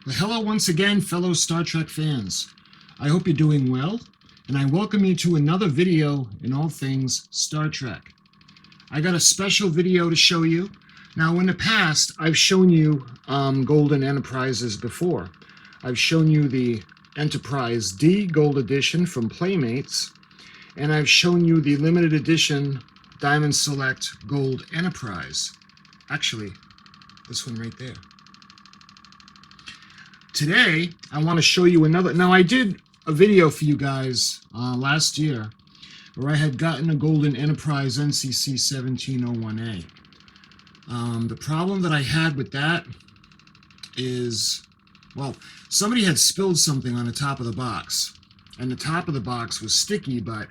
Well, hello once again, fellow Star Trek fans. I hope you're doing well, and I welcome you to another video in all things Star Trek. I got a special video to show you. Now, in the past, I've shown you Golden Enterprises before. I've shown you the Enterprise D Gold Edition from Playmates, and I've shown you the limited edition Diamond Select Gold Enterprise. Actually, this one right there. Today, I want to show you another. Now, I did a video for you guys last year where I had gotten a Golden Enterprise NCC-1701-A. The problem that I had with that is, well, somebody had spilled something on the top of the box, and the top of the box was sticky, but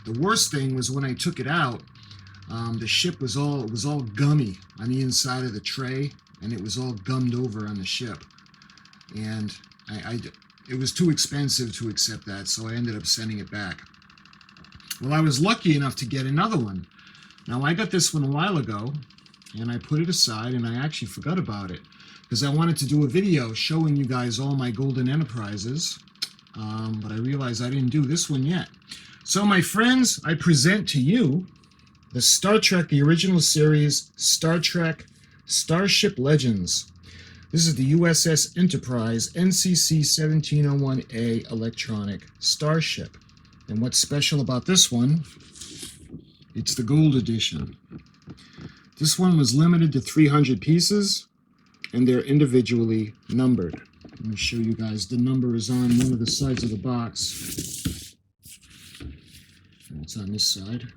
the worst thing was when I took it out, the ship was all gummy on the inside of the tray, and it was all gummed over on the ship. And it was too expensive to accept that, so I ended up sending it back. Well, I was lucky enough to get another one. Now, I got this one a while ago, and I put it aside, and I actually forgot about it, because I wanted to do a video showing you guys all my Golden Enterprises, but I realized I didn't do this one yet. So, my friends, I present to you the Star Trek, the original series, Star Trek Starship Legends. This is the U.S.S. Enterprise NCC-1701-A electronic starship. And what's special about this one, it's the gold edition. This one was limited to 300 pieces, and they're individually numbered. Let me show you guys. The number is on one of the sides of the box. And it's on this side.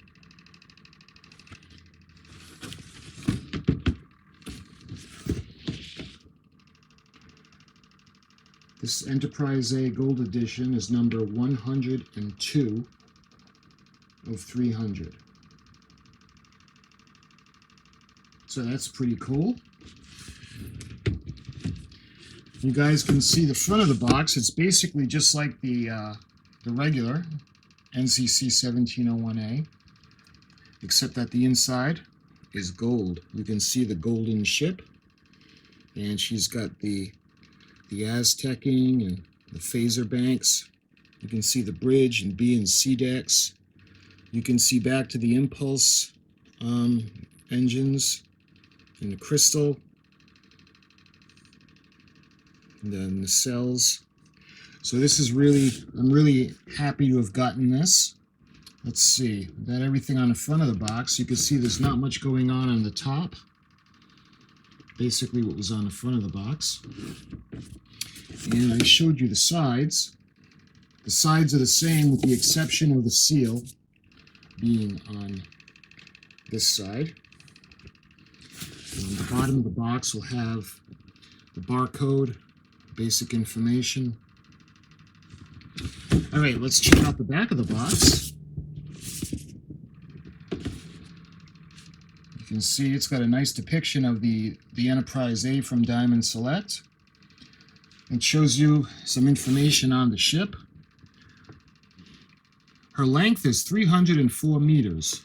This Enterprise A Gold Edition is number 102 of 300. So that's pretty cool. You guys can see the front of the box. It's basically just like the regular NCC-1701-A, except that the inside is gold. You can see the golden ship, and she's got the Aztecing and the phaser banks. You can see the bridge and B and C decks. You can see back to the impulse engines and the crystal and the nacelles. So this is I'm really happy to have gotten this. Let's see, got everything on the front of the box. You can see there's not much going on the top. Basically what was on the front of the box. And I showed you the sides. The sides are the same with the exception of the seal being on this side. And the bottom of the box will have the barcode, basic information. All right, let's check out the back of the box. You can see it's got a nice depiction of the Enterprise A from Diamond Select. It shows you some information on the ship. Her length is 304 meters.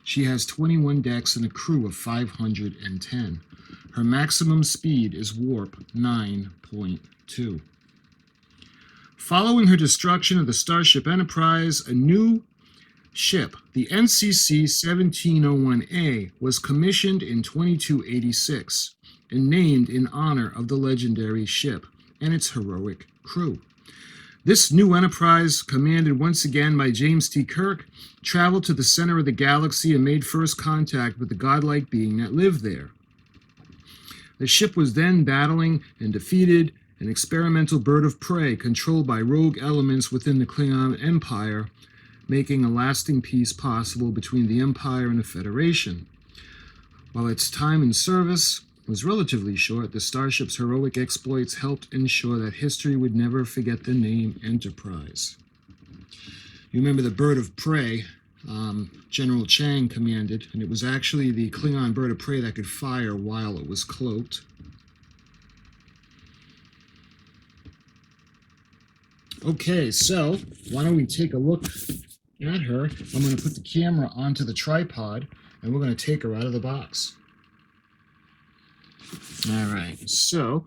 She has 21 decks and a crew of 510. Her maximum speed is warp 9.2. Following her destruction of the Starship Enterprise, a new ship, the NCC-1701-A, was commissioned in 2286 and named in honor of the legendary ship and its heroic crew. This new Enterprise, commanded once again by James T. Kirk, traveled to the center of the galaxy and made first contact with the godlike being that lived there. The ship was then battling and defeated an experimental bird of prey controlled by rogue elements within the Klingon Empire, making a lasting peace possible between the Empire and the Federation. While its time in service was relatively short, the starship's heroic exploits helped ensure that history would never forget the name Enterprise. You remember the bird of prey General Chang commanded, and it was actually the Klingon bird of prey that could fire while it was cloaked. Okay, so why don't we take a look at her? I'm going to put the camera onto the tripod, and we're going to take her out of the box. All right, so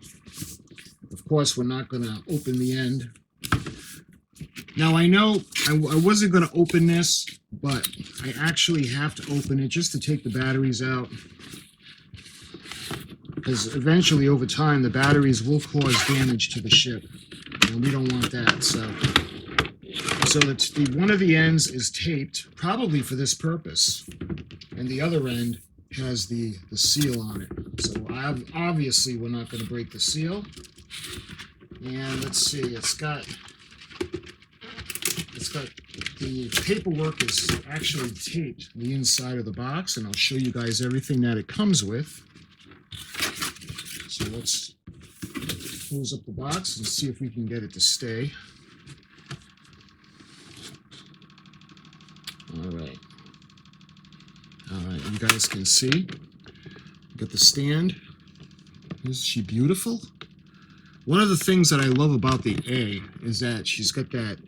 Of course, we're not going to open the end. Now, I know I wasn't going to open this, but I actually have to open it just to take the batteries out. Because eventually, over time, the batteries will cause damage to the ship. And we don't want that. So one of the ends is taped, probably for this purpose. And the other end has the seal on it. So obviously, we're not going to break the seal. And let's see, it's got the paperwork is actually taped to the inside of the box, and I'll show you guys everything that it comes with. So let's close up the box and see if we can get it to stay. All right, you guys can see. Got the stand. Isn't she beautiful? One of the things that I love about the A is that she's got that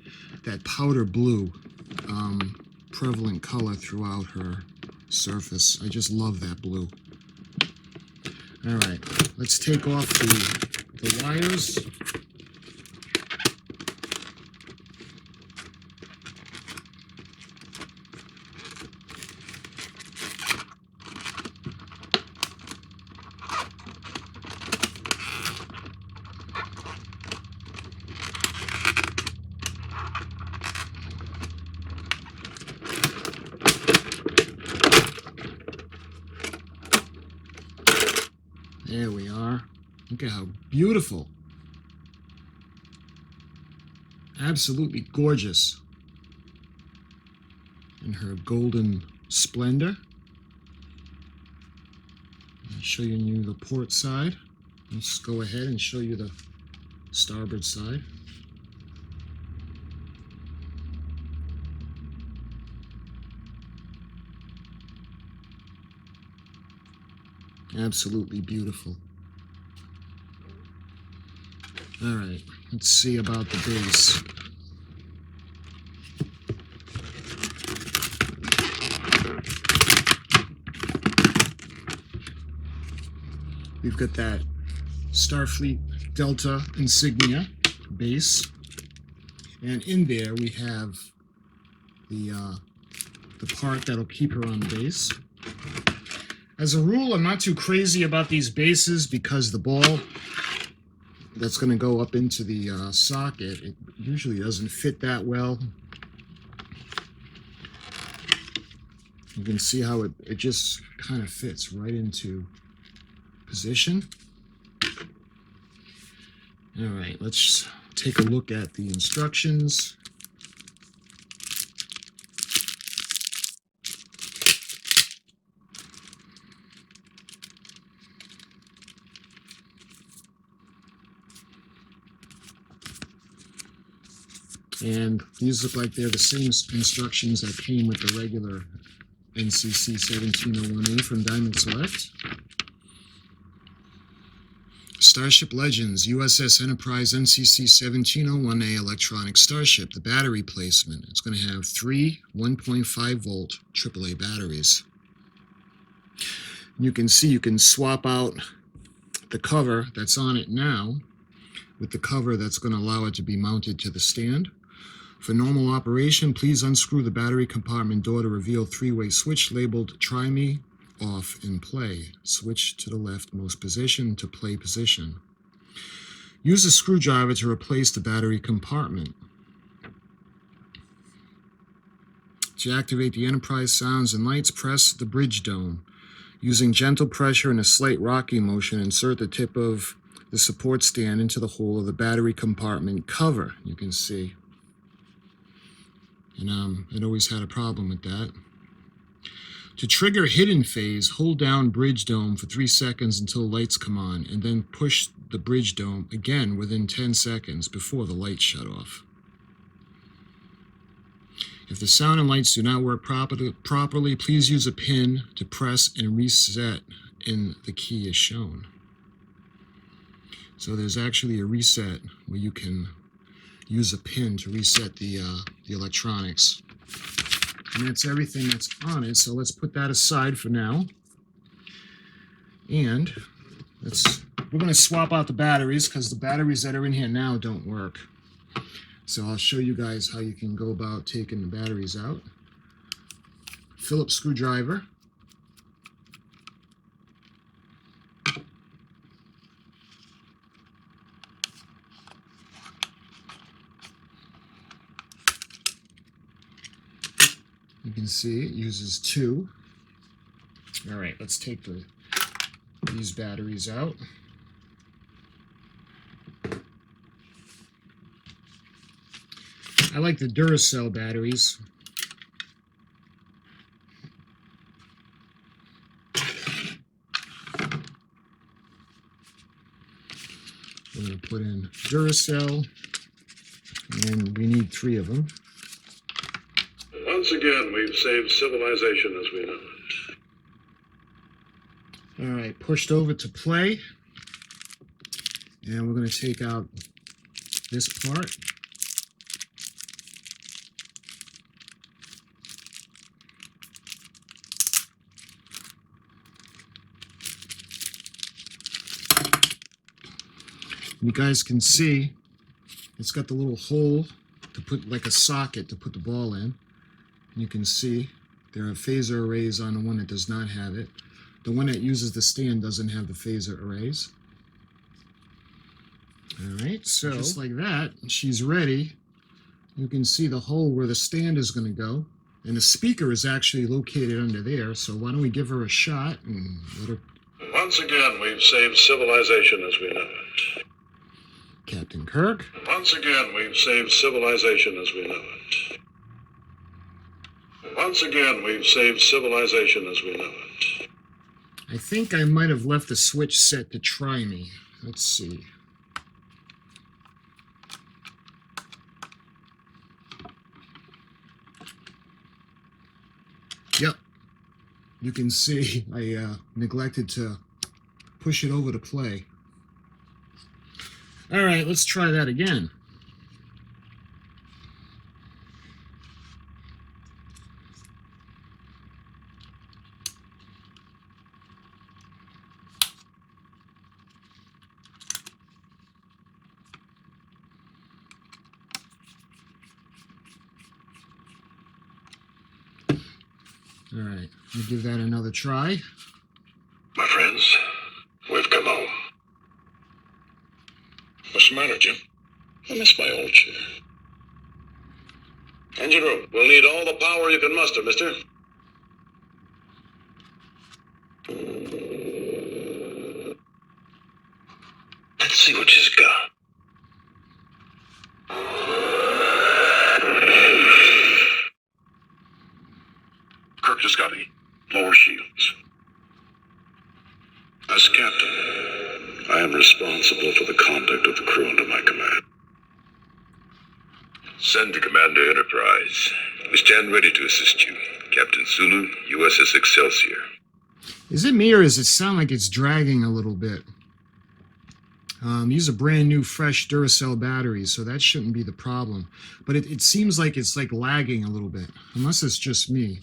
powder blue prevalent color throughout her surface. I just love that blue. All right, let's take off the wires. There we are. Look at how beautiful. Absolutely gorgeous. In her golden splendor. I'll show you the port side. Let's go ahead and show you the starboard side. Absolutely beautiful. All right, let's see about the base. We've got that Starfleet Delta insignia base, and in there we have the part that'll keep her on base. As a rule, I'm not too crazy about these bases because the ball that's going to go up into the socket, it usually doesn't fit that well. You can see how it just kind of fits right into position. All right, let's take a look at the instructions. And these look like they're the same instructions that came with the regular NCC-1701-A from Diamond Select. Starship Legends, U.S.S. Enterprise NCC-1701-A electronic starship. The battery placement. It's going to have 3 1.5 volt AAA batteries. You can see you can swap out the cover that's on it now with the cover that's going to allow it to be mounted to the stand. For normal operation, please unscrew the battery compartment door to reveal three-way switch labeled Try Me, Off, and Play. Switch to the leftmost position to play position. Use a screwdriver to replace the battery compartment. To activate the Enterprise sounds and lights, press the bridge dome. Using gentle pressure and a slight rocking motion, insert the tip of the support stand into the hole of the battery compartment cover. You can see. And it always had a problem with that. To trigger hidden phase, hold down bridge dome for 3 seconds until lights come on, and then push the bridge dome again within 10 seconds before the lights shut off. If the sound and lights do not work properly, please use a pin to press and reset in the key as shown. So there's actually a reset where you can use a pin to reset the electronics. And that's everything that's on it, so let's put that aside for now. And let's we're going to swap out the batteries because the batteries that are in here now don't work. So I'll show you guys how you can go about taking the batteries out. Phillips screwdriver. You can see it uses 2. All right, let's take these batteries out. I like the Duracell batteries. We're going to put in Duracell, and we need 3 of them. Once again, we've saved civilization as we know it. All right, pushed over to play, and we're going to take out this part. You guys can see it's got the little hole to put, like a socket to put the ball in. You can see there are phaser arrays on the one that does not have it. The one that uses the stand doesn't have the phaser arrays. All right, so just like that, she's ready. You can see the hole where the stand is going to go. And the speaker is actually located under there. So why don't we give her a shot and let her... Once again, we've saved civilization as we know it. Captain Kirk. Once again, we've saved civilization as we know it. Once again, we've saved civilization as we know it. I think I might have left the switch set to try me. Let's see. Yep. You can see I neglected to push it over to play. All right, let's try that again. All right, we'll give that another try. My friends, we've come home. What's the matter, Jim? I miss my old chair. Engine room, we'll need all the power you can muster, mister. Let's see what she's got. Kirk to Scotty, lower shields. As captain, I am responsible for the conduct of the crew under my command. Send to Commander Enterprise. We stand ready to assist you. Captain Sulu, U.S.S. Excelsior. Is it me or does it sound like it's dragging a little bit? These are brand new, fresh Duracell batteries, so that shouldn't be the problem. But it seems like it's like lagging a little bit, unless it's just me.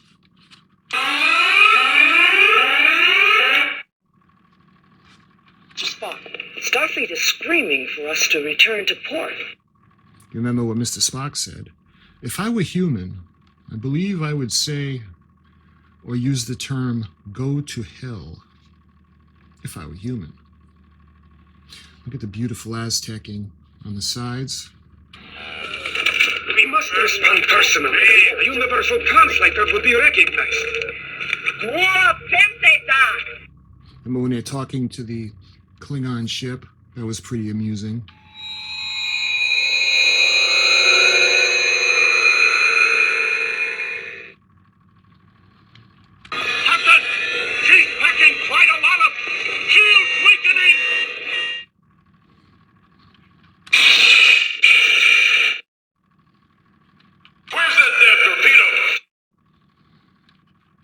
Spock, Starfleet is screaming for us to return to port. You remember what Mr. Spock said? If I were human, I believe I would say, or use the term, go to hell. If I were human. Look at the beautiful Aztecing on the sides. We must respond personally. A universal conflict that will be recognized. Remember when they're talking to the Klingon ship? That was pretty amusing. Captain, she's packing quite a lot of shield weakening. Where's that damn torpedo?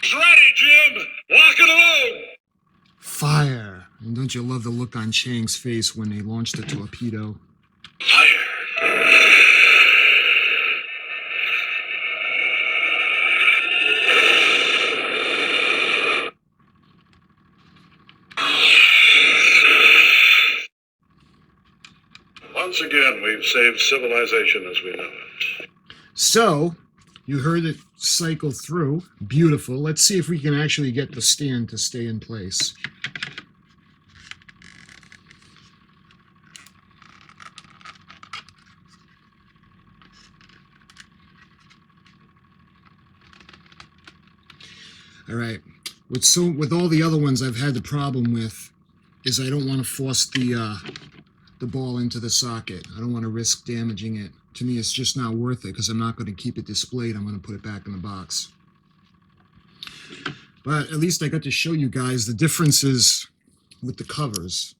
It's ready, Jim. Lock it alone. Fire! And don't you love the look on Chang's face when they launched the torpedo? Fire. and we've saved civilization as we know it. So, you heard it cycle through. Beautiful. Let's see if we can actually get the stand to stay in place. All right. With all the other ones I've had the problem with is I don't want to force the ball into the socket. I don't want to risk damaging it. To me, it's just not worth it because I'm not going to keep it displayed. I'm going to put it back in the box. But at least I got to show you guys the differences with the covers.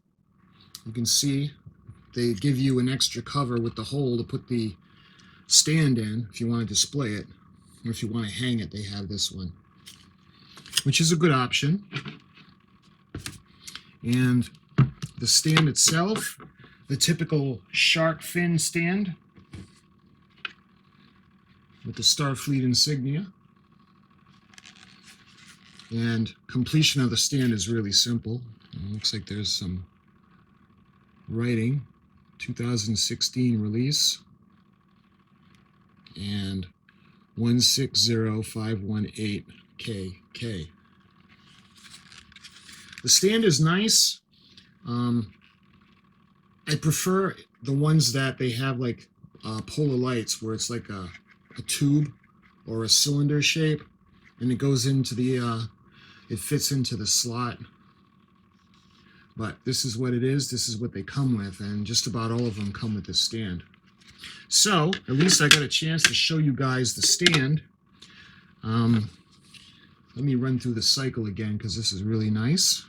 You can see they give you an extra cover with the hole to put the stand in if you want to display it. Or if you want to hang it, they have this one, which is a good option. And the stand itself, the typical shark fin stand with the Starfleet insignia. And completion of the stand is really simple. It looks like there's some writing, 2016 release, and 160518KK. The stand is nice. I prefer the ones that they have like polar lights where it's like a tube or a cylinder shape and it goes into the it fits into the slot. But this is what it is. This is what they come with, and just about all of them come with this stand. So at least I got a chance to show you guys the stand. Let me run through the cycle again because this is really nice.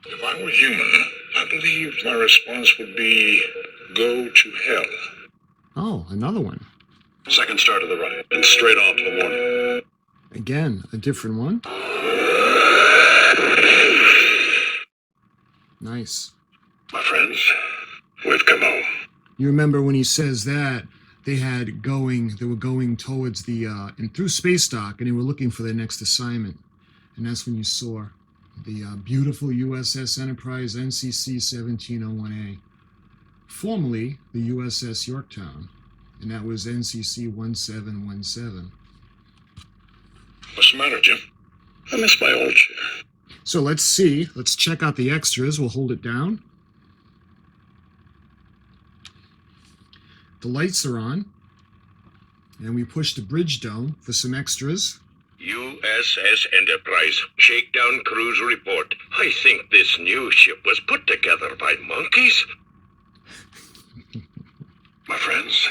If I were human, I believe my response would be go to hell. Oh, another one. Second start of the run, and straight on to the morning. Again, a different one. Nice. My friends, we've come home. You remember when he says that, they were going towards the, and through space dock, and they were looking for their next assignment. And that's when you saw the beautiful U.S.S. Enterprise NCC-1701-A, formerly the U.S.S. Yorktown, and that was NCC-1701-A. What's the matter, Jim? I miss my old chair. So let's see. Let's check out the extras. We'll hold it down. The lights are on. And we push the bridge dome for some extras. U.S.S. Enterprise, shakedown cruise report. I think this new ship was put together by monkeys. My friends,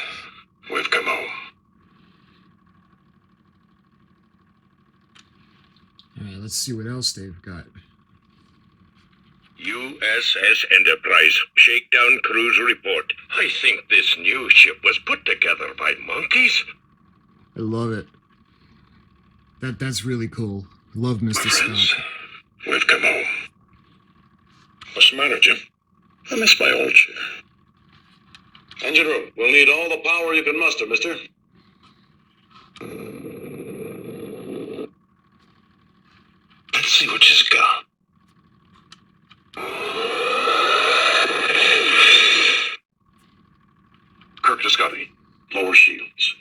we've come home. All right, let's see what else they've got. U.S.S. Enterprise, shakedown cruise report. I think this new ship was put together by monkeys. I love it. That's really cool. Love Mr. My friends, Scott. we've come home. What's the matter, Jim? I miss my old chair. Engine room, we'll need all the power you can muster, mister. Let's see what she's got. Kirk Discovery, lower shields.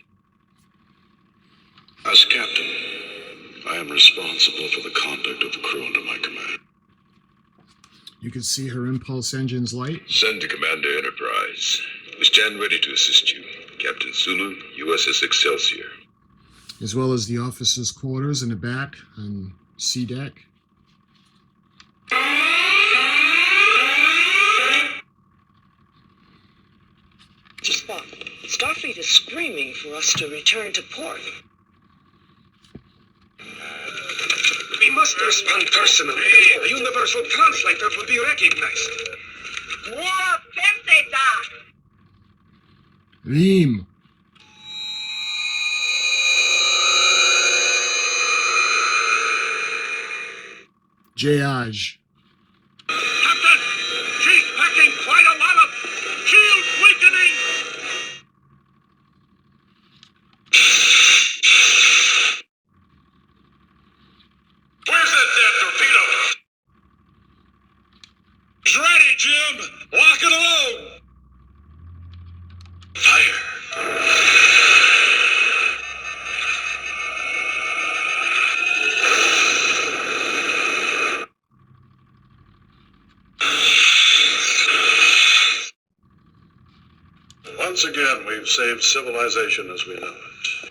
As captain, I am responsible for the conduct of the crew under my command. You can see her impulse engines light. Send to Commander Enterprise. We stand ready to assist you. Captain Sulu, U.S.S. Excelsior. As well as the officers' quarters in the back on C deck. Spock, Starfleet is screaming for us to return to port. We must respond personally. A universal translator will be recognized. Reem. Jayaj. Captain, she's packing quite a lot of shield weakening. Where's that damn torpedo? It's ready, Jim. Lock it alone. Once again, we've saved civilization as we know it.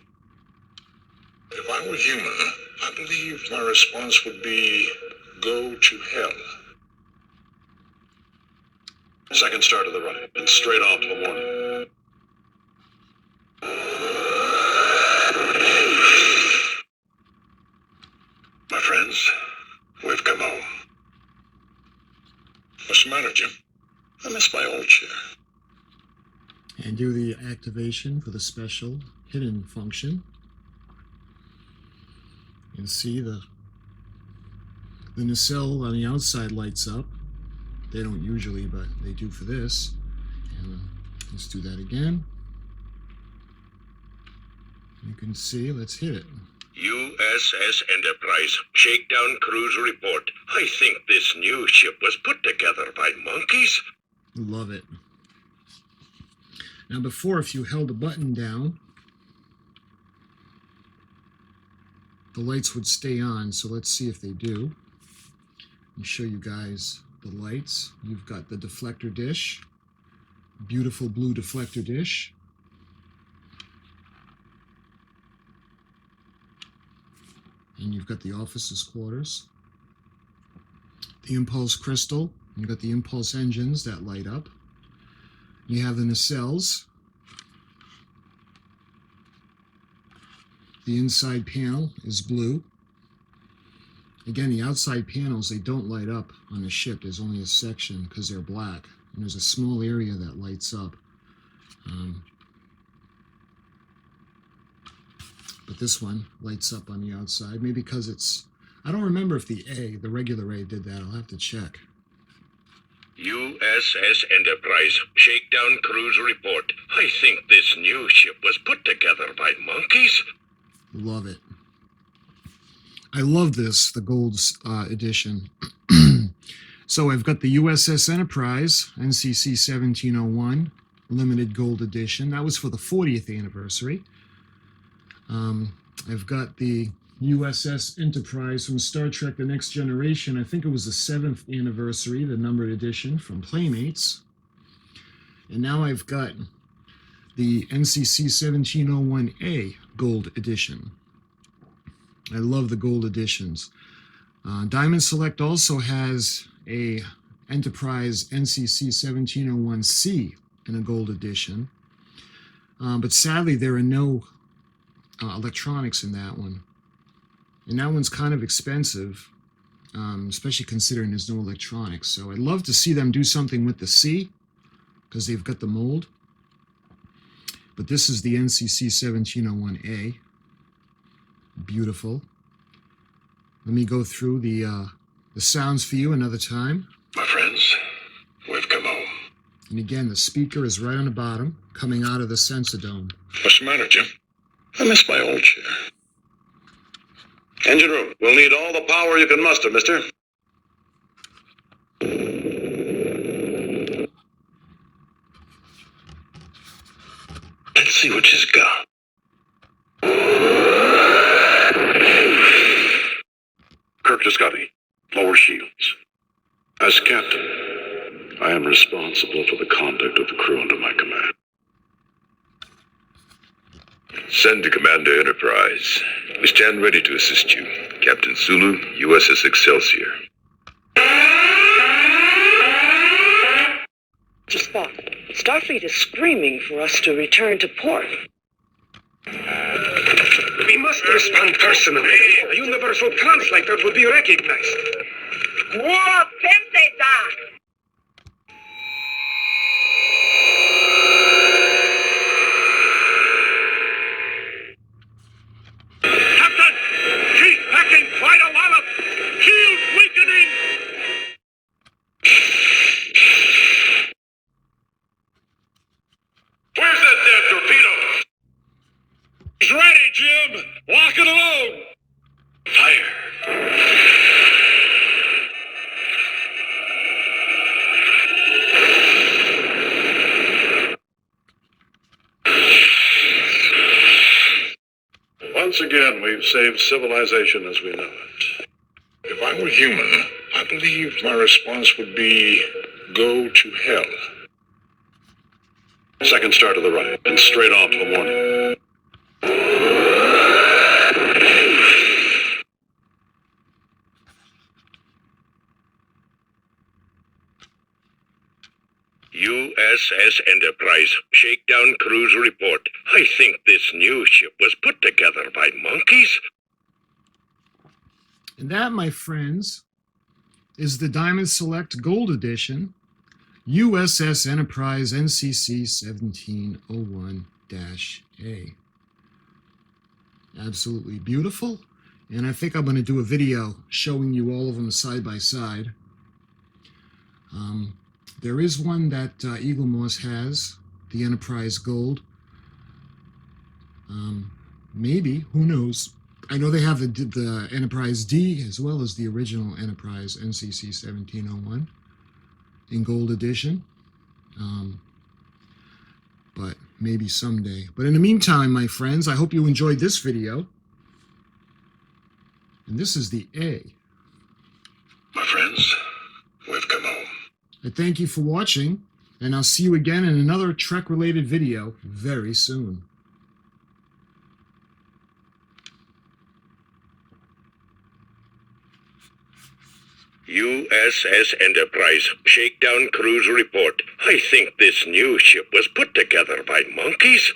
If I were human, I believe my response would be, go to hell. Second start of the run, and straight off to the morning. My friends, we've come home. What's the matter, Jim? I miss my old chair. And do the activation for the special hidden function. You can see the nacelle on the outside lights up. They don't usually, but they do for this. And let's do that again. You can see, let's hit it. U.S.S. Enterprise, shakedown cruise report. I think this new ship was put together by monkeys. Love it. Now before, if you held the button down, the lights would stay on, so let's see if they do. Let me show you guys the lights. You've got the deflector dish, beautiful blue deflector dish. And you've got the officers' quarters, the impulse crystal, you've got the impulse engines that light up. You have the nacelles. The inside panel is blue. Again, the outside panels, they don't light up on the ship. There's only a section because they're black. And there's a small area that lights up. But this one lights up on the outside. Maybe because it's, I don't remember if the regular A did that. I'll have to check. U.S.S. Enterprise, shakedown cruise report. I think this new ship was put together by monkeys. Love it. I love this, the gold edition. So I've got the U.S.S. Enterprise, NCC-1701, limited gold edition. That was for the 40th anniversary. I've got the U.S.S. Enterprise from Star Trek The Next Generation. I think it was the 7th anniversary, the numbered edition from Playmates. And now I've got the NCC-1701-A gold edition. I love the gold editions. Diamond Select also has a Enterprise NCC-1701-C in a gold edition. But sadly, there are no electronics in that one. And that one's kind of expensive, especially considering there's no electronics. So I'd love to see them do something with the C, because they've got the mold. But this is the NCC-1701-A. Beautiful. Let me go through the sounds for you another time. My friends, we've come home. And again, the speaker is right on the bottom, coming out of the sensor dome. What's the matter, Jim? I miss my old chair. Engine room, we'll need all the power you can muster, mister. Let's see what she's got. Kirk to Scotty, lower shields. As captain, I am responsible for the conduct of the crew under my command. Send to Commander Enterprise. We stand ready to assist you. Captain Sulu, U.S.S. Excelsior. Spock, Starfleet is screaming for us to return to port. We must respond personally. A universal translator will be recognized. Captain! Keep packing quite a wallop! Shield weakening! Where's that damn torpedo? He's ready, Jim! Lock it alone! Fire. Once again, we've saved civilization as we know it. If I were human, I believe my response would be, go to hell. Second star to the right, and straight on to the morning. U.S.S. Enterprise, shakedown cruise report. I think this new ship was put together by monkeys. And that, my friends, is the Diamond Select Gold Edition U.S.S. Enterprise NCC-1701-A. Absolutely beautiful. And I think I'm going to do a video showing you all of them side by side. There is one that Eagle Moss has, the Enterprise Gold. Maybe, who knows? I know they have the Enterprise D as well as the original Enterprise NCC-1701 in Gold Edition. But maybe someday. But in the meantime, my friends, I hope you enjoyed this video. And this is the A. My friends, we've come home. I thank you for watching, and I'll see you again in another Trek-related video very soon. U.S.S. Enterprise, shakedown cruise report. I think this new ship was put together by monkeys.